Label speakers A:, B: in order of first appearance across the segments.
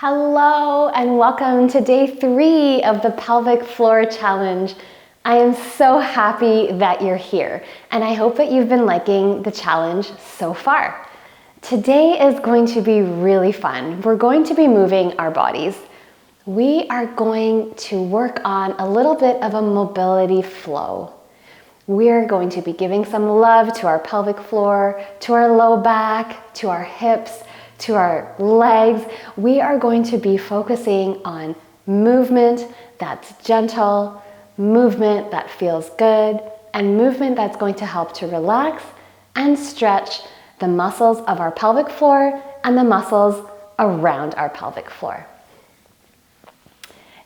A: Hello and welcome to day 3 of the Pelvic Floor Challenge. I am so happy that you're here and I hope that you've been liking the challenge so far. Today is going to be really fun. We're going to be moving our bodies. We are going to work on a little bit of a mobility flow. We're going to be giving some love to our pelvic floor, to our low back, to our hips, to our legs. We are going to be focusing on movement that's gentle, movement that feels good, and movement that's going to help to relax and stretch the muscles of our pelvic floor and the muscles around our pelvic floor.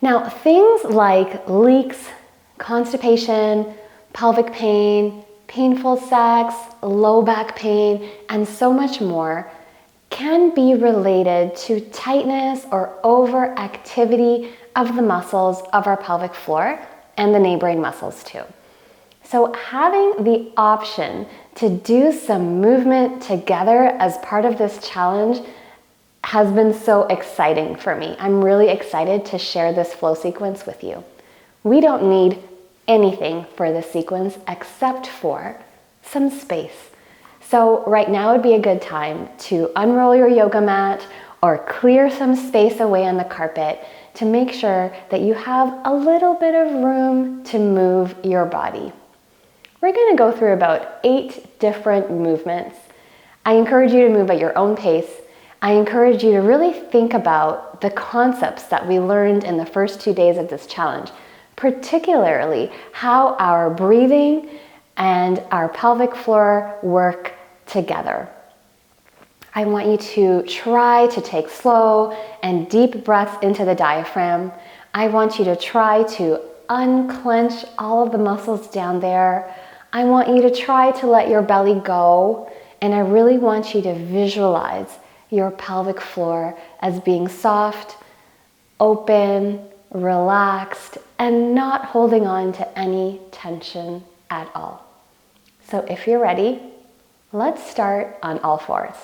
A: Now, things like leaks, constipation, pelvic pain, painful sex, low back pain, and so much more can be related to tightness or overactivity of the muscles of our pelvic floor and the neighboring muscles too. So having the option to do some movement together as part of this challenge has been so exciting for me. I'm really excited to share this flow sequence with you. We don't need anything for this sequence except for some space. So right now would be a good time to unroll your yoga mat or clear some space away on the carpet to make sure that you have a little bit of room to move your body. We're going to go through about 8 different movements. I encourage you to move at your own pace. I encourage you to really think about the concepts that we learned in the first 2 days of this challenge, particularly how our breathing and our pelvic floor work together. I want you to try to take slow and deep breaths into the diaphragm. I want you to try to unclench all of the muscles down there. I want you to try to let your belly go, and I really want you to visualize your pelvic floor as being soft, open, relaxed, and not holding on to any tension at all. So if you're ready, let's start on all fours.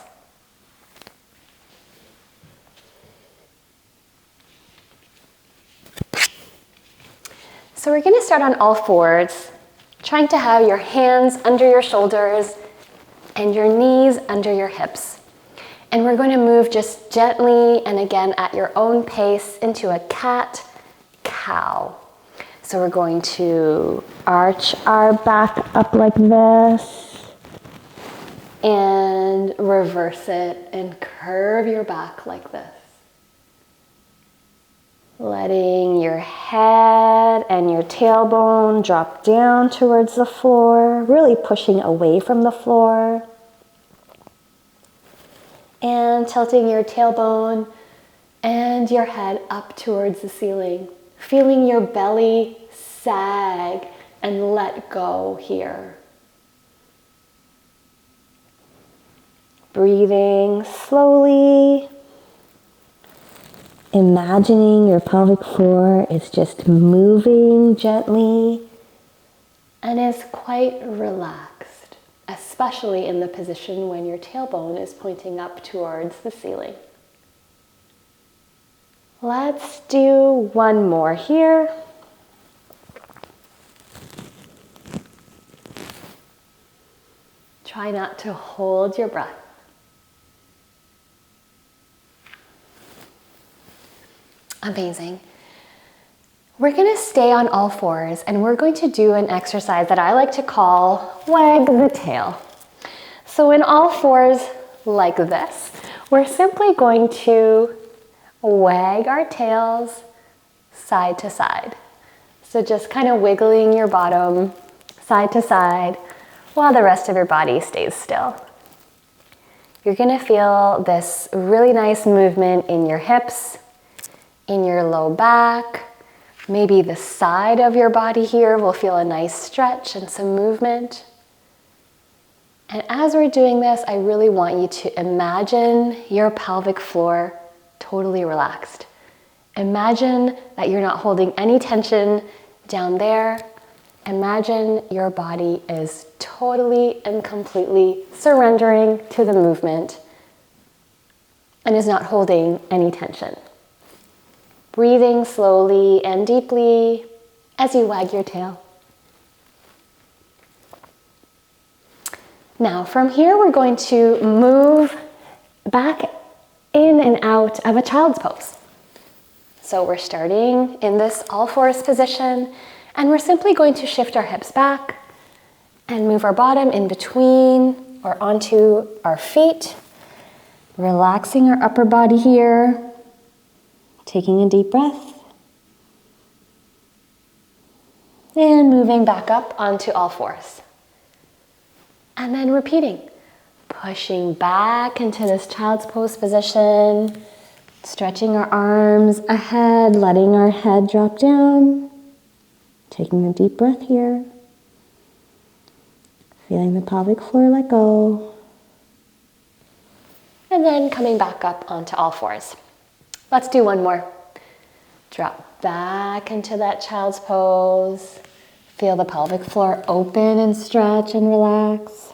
A: So we're going to start on all fours, trying to have your hands under your shoulders and your knees under your hips. And we're going to move just gently and again at your own pace into a cat-cow. So we're going to arch our back up like this and reverse it and curve your back like this. Letting your head and your tailbone drop down towards the floor, really pushing away from the floor. And tilting your tailbone and your head up towards the ceiling. Feeling your belly sag and let go here. Breathing slowly. Imagining your pelvic floor is just moving gently and is quite relaxed, especially in the position when your tailbone is pointing up towards the ceiling. Let's do one more here. Try not to hold your breath. Amazing. We're going to stay on all fours and we're going to do an exercise that I like to call Wag the Tail. So in all fours like this, we're simply going to wag our tails side to side. So just kind of wiggling your bottom side to side while the rest of your body stays still. You're going to feel this really nice movement in your hips, in your low back. Maybe the side of your body here will feel a nice stretch and some movement. And as we're doing this, I really want you to imagine your pelvic floor totally relaxed. Imagine that you're not holding any tension down there. Imagine your body is totally and completely surrendering to the movement and is not holding any tension. breathing slowly and deeply as you wag your tail. Now from here we're going to move back in and out of a child's pose. So we're starting in this all fours position, and we're simply going to shift our hips back and move our bottom in between or onto our feet, relaxing our upper body here, taking a deep breath, and moving back up onto all fours. And then repeating, pushing back into this child's pose position, stretching our arms ahead, letting our head drop down, taking a deep breath here, feeling the pelvic floor let go, and then coming back up onto all fours. Let's do one more. Drop back into that child's pose. Feel the pelvic floor open and stretch and relax.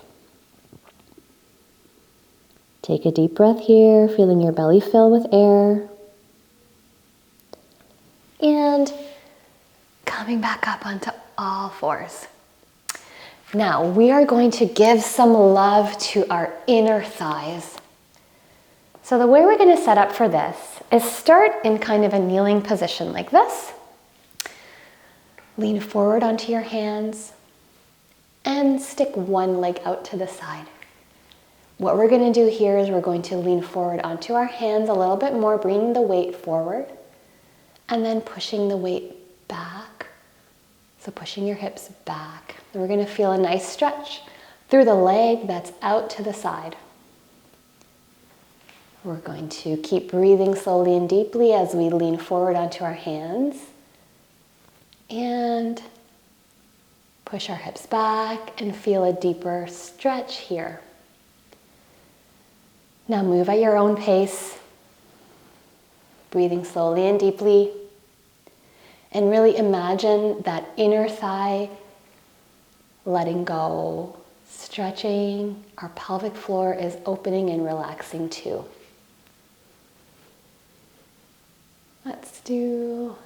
A: Take a deep breath here, feeling your belly fill with air. And coming back up onto all fours. Now we are going to give some love to our inner thighs. So the way we're going to set up for this is start in kind of a kneeling position like this. Lean forward onto your hands and stick one leg out to the side. What we're going to do here is we're going to lean forward onto our hands a little bit more, bringing the weight forward and then pushing the weight back. So pushing your hips back. And we're going to feel a nice stretch through the leg that's out to the side. We're going to keep breathing slowly and deeply as we lean forward onto our hands. And push our hips back and feel a deeper stretch here. Now move at your own pace, breathing slowly and deeply. And really imagine that inner thigh letting go, stretching. Our pelvic floor is opening and relaxing too. Let's do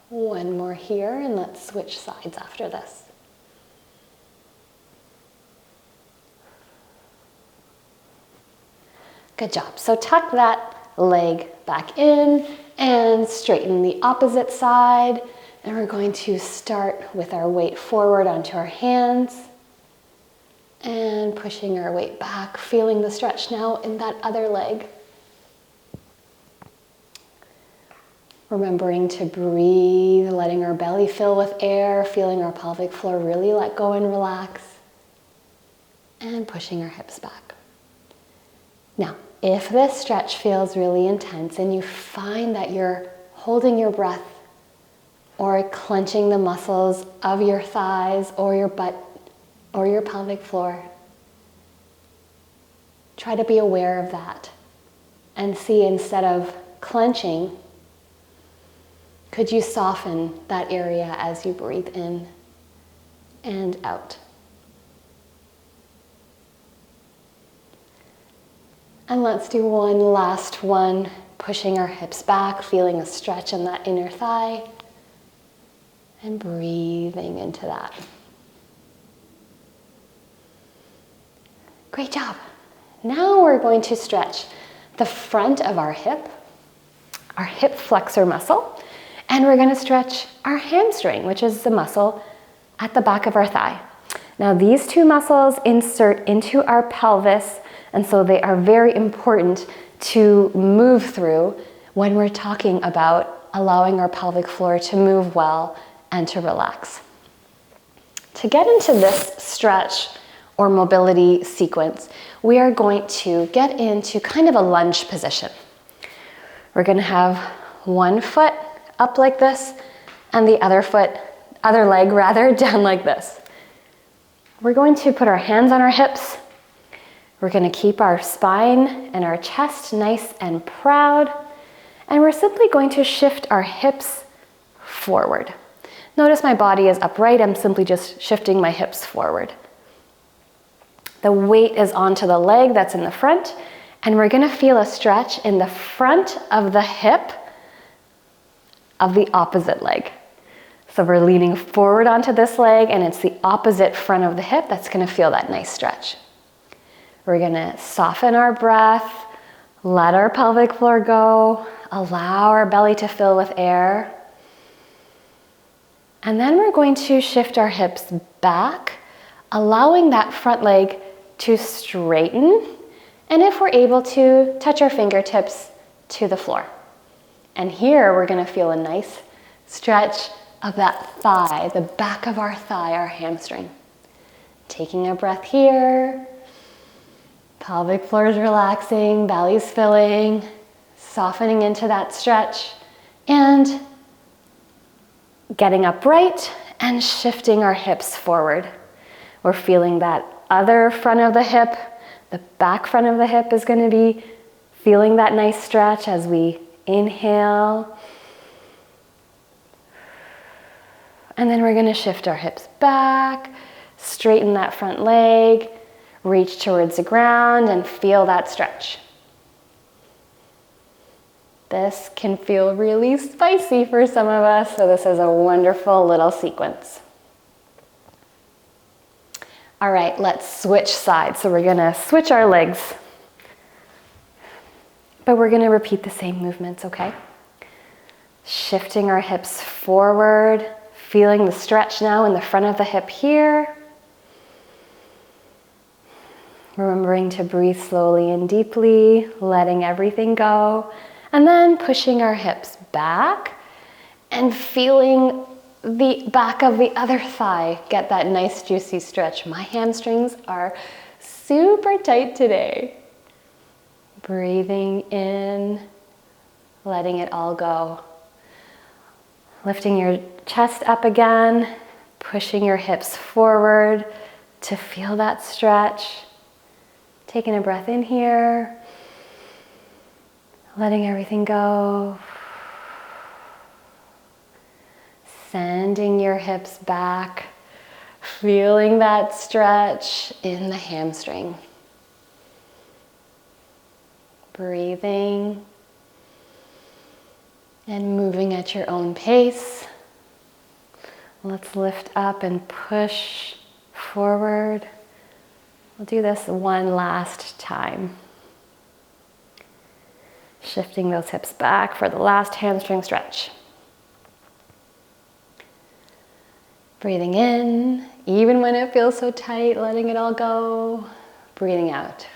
A: one more here, and let's switch sides after this. Good job. So tuck that leg back in and straighten the opposite side. And we're going to start with our weight forward onto our hands and pushing our weight back, feeling the stretch now in that other leg. Remembering to breathe, letting our belly fill with air, feeling our pelvic floor really let go and relax, and pushing our hips back. Now, if this stretch feels really intense and you find that you're holding your breath or clenching the muscles of your thighs or your butt or your pelvic floor, try to be aware of that and see, instead of clenching, could you soften that area as you breathe in and out? And let's do one last one, pushing our hips back, feeling a stretch in that inner thigh, and breathing into that. Great job. Now we're going to stretch the front of our hip flexor muscle, and we're going to stretch our hamstring, which is the muscle at the back of our thigh. Now these two muscles insert into our pelvis, and so they are very important to move through when we're talking about allowing our pelvic floor to move well and to relax. To get into this stretch or mobility sequence, we are going to get into kind of a lunge position. We're going to have one foot up like this and the other leg down like this. We're going to put our hands on our hips. We're going to keep our spine and our chest nice and proud, and we're simply going to shift our hips forward. Notice my body is upright. I'm simply just shifting my hips forward. The weight is onto the leg that's in the front, and we're going to feel a stretch in the front of the hip of the opposite leg. So we're leaning forward onto this leg and it's the opposite front of the hip that's gonna feel that nice stretch. We're gonna soften our breath, let our pelvic floor go, allow our belly to fill with air. And then we're going to shift our hips back, allowing that front leg to straighten. And if we're able to, touch our fingertips to the floor. And here we're gonna feel a nice stretch of that thigh, the back of our thigh, our hamstring. Taking a breath here. Pelvic floor is relaxing, belly's filling, softening into that stretch, and getting upright and shifting our hips forward. We're feeling that other front of the hip, the back front of the hip is going to be feeling that nice stretch as we inhale. And then we're going to shift our hips back, straighten that front leg, reach towards the ground and feel that stretch. This can feel really spicy for some of us, so this is a wonderful little sequence. All right, let's switch sides. So we're gonna switch our legs, but we're gonna repeat the same movements, okay? Shifting our hips forward, feeling the stretch now in the front of the hip here. Remembering to breathe slowly and deeply, letting everything go. And then pushing our hips back and feeling the back of the other thigh get that nice juicy stretch. My hamstrings are super tight today. Breathing in, letting it all go. Lifting your chest up again, pushing your hips forward to feel that stretch. Taking a breath in here. Letting everything go. Sending your hips back. Feeling that stretch in the hamstring. Breathing. And moving at your own pace. Let's lift up and push forward. We'll do this one last time. Shifting those hips back for the last hamstring stretch. Breathing in, even when it feels so tight, letting it all go. Breathing out.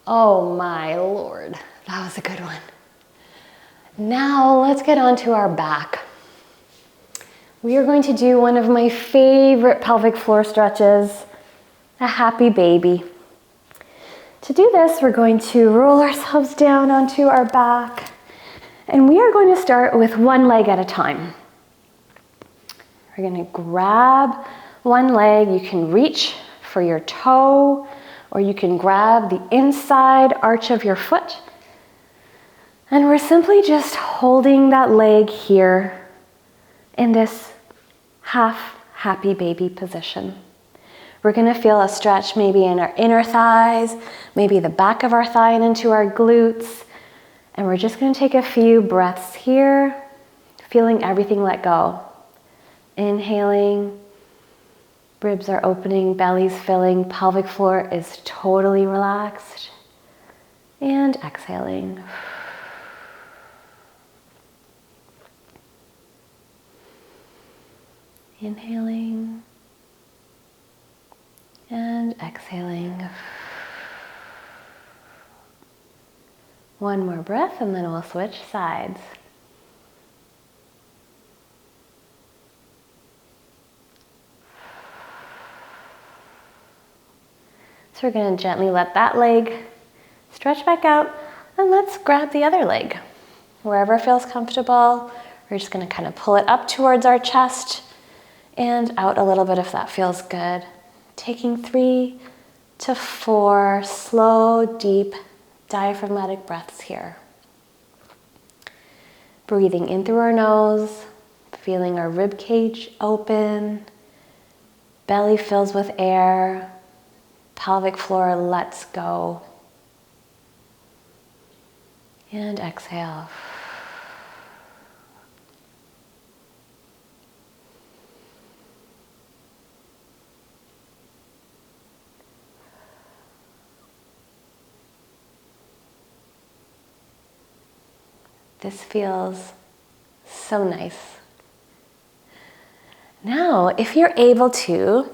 A: Oh my Lord, that was a good one. Now let's get on to our back. We are going to do one of my favorite pelvic floor stretches, a happy baby. To do this, we're going to roll ourselves down onto our back, and we are going to start with one leg at a time. We're going to grab one leg. You can reach for your toe, or you can grab the inside arch of your foot. And we're simply just holding that leg here in this half happy baby position. We're going to feel a stretch maybe in our inner thighs, maybe the back of our thigh and into our glutes. And we're just going to take a few breaths here, feeling everything let go. Inhaling, ribs are opening, belly's filling, pelvic floor is totally relaxed. And exhaling. Inhaling. And exhaling. One more breath and then we'll switch sides. So we're going to gently let that leg stretch back out and let's grab the other leg. Wherever feels comfortable, we're just going to kind of pull it up towards our chest and out a little bit if that feels good. Taking 3 to 4 slow, deep, diaphragmatic breaths here. Breathing in through our nose, feeling our rib cage open, belly fills with air, pelvic floor lets go. And exhale. This feels so nice. Now, if you're able to,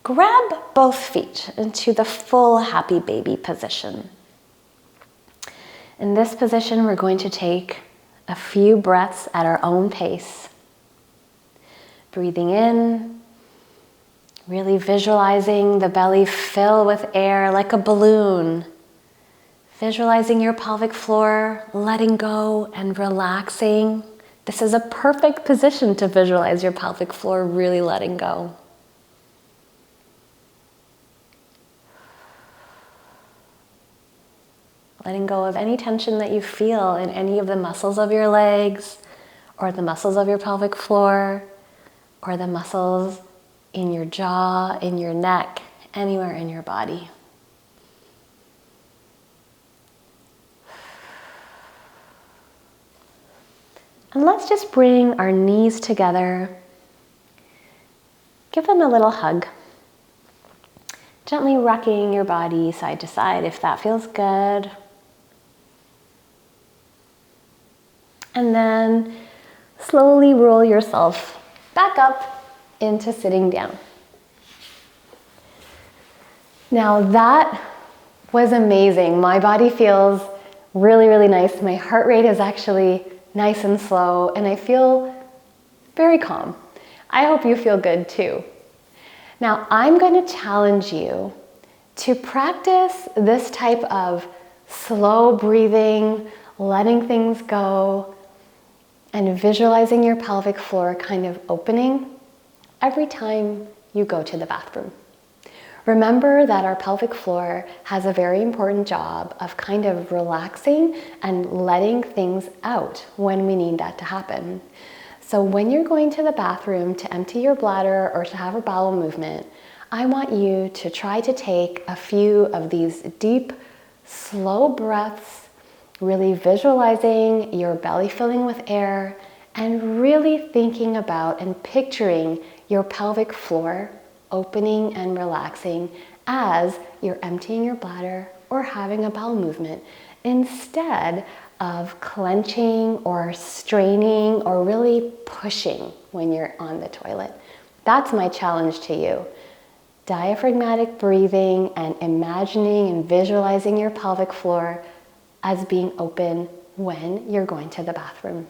A: grab both feet into the full happy baby position. In this position, we're going to take a few breaths at our own pace. Breathing in, really visualizing the belly fill with air like a balloon. Visualizing your pelvic floor letting go and relaxing. This is a perfect position to visualize your pelvic floor really letting go. Letting go of any tension that you feel in any of the muscles of your legs, or the muscles of your pelvic floor, or the muscles in your jaw, in your neck, anywhere in your body. And let's just bring our knees together. Give them a little hug. Gently rocking your body side to side if that feels good. And then slowly roll yourself back up into sitting down. Now that was amazing. My body feels really, really nice. My heart rate is actually nice and slow, and I feel very calm. I hope you feel good too. Now I'm going to challenge you to practice this type of slow breathing, letting things go, and visualizing your pelvic floor kind of opening every time you go to the bathroom. Remember that our pelvic floor has a very important job of kind of relaxing and letting things out when we need that to happen. So when you're going to the bathroom to empty your bladder or to have a bowel movement, I want you to try to take a few of these deep, slow breaths, really visualizing your belly filling with air and really thinking about and picturing your pelvic floor opening and relaxing as you're emptying your bladder or having a bowel movement, instead of clenching or straining or really pushing when you're on the toilet. That's my challenge to you. Diaphragmatic breathing and imagining and visualizing your pelvic floor as being open when you're going to the bathroom.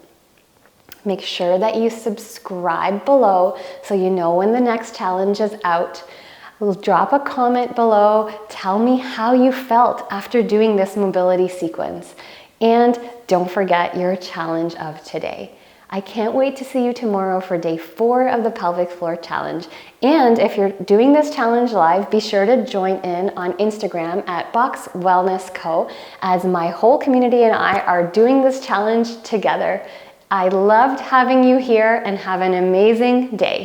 A: Make sure that you subscribe below so you know when the next challenge is out. Drop a comment below. Tell me how you felt after doing this mobility sequence. And don't forget your challenge of today. I can't wait to see you tomorrow for day 4 of the pelvic floor challenge. And if you're doing this challenge live, be sure to join in on Instagram at Box Wellness Co, as my whole community and I are doing this challenge together. I loved having you here, and have an amazing day.